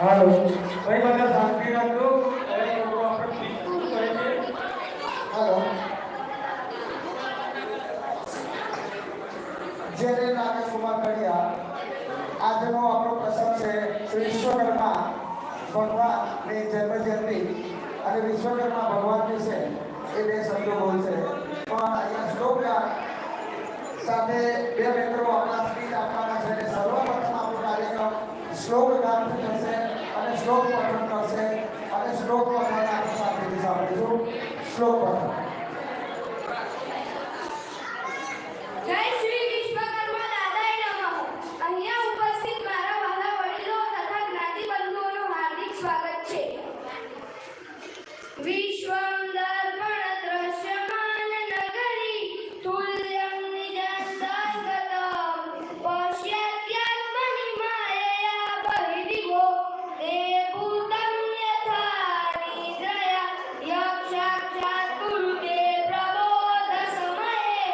હાલો ભાઈ બધા શાંતિ રાખજો ભાઈ લોકો આપણે પીછું કહે છે હાલો જેને નામે સુમા કર્યા આજનો આપણો પ્રસંગ છે શ્રી વિશ્વકર્મા ભગવાનની જન્મજયંતિ અને વિશ્વકર્મા ભગવાન વિશે એ બે શબ્દો બોલશે પણ અહીંયા શ્લોક સાથે બે મિત્રો આપણા સ્પીચ આપવાના છે સર્વપ્રથમ આપણો કાર્યક્રમ શ્લોક ગાનથી થશે અને શ્લોક પઠન કરશે અને શ્લોક પઠન આપણે સાથે સાંભળીશું શ્લોક પઠન જય શ્રી વિશ્વકર્મા દાદાએ નમઃ। અહીંયા ઉપસ્થિત મારા વહાલા વડીલો તથા જ્ઞાતિ બંધુઓનું હાર્દિક સ્વાગત છે। વિશ્વમ દર્પણ દ્રશ્યમાન નગરી તુલ્યં નિજસ્તગતમ પશ્યત્યાત્મનિ માયયા બહિર્દિગો તે ભૂતં યથા નિદ્રયા યક્ષાક્ષાત કુરુતે પ્રબોધ સમયે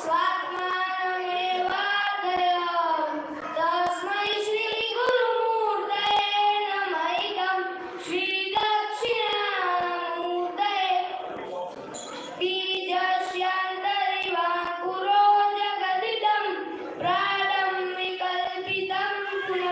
સ્વાત્માનમેવાધયં તસ્મૈ શ્રી ગુરુમૂર્તયે નમઃ શ્રી દક્ષિણામૂર્તયે બીજસ્યાંતરિવાંકુરો જગદિદં પ્રાડં વિકલ્પિतं પુનઃ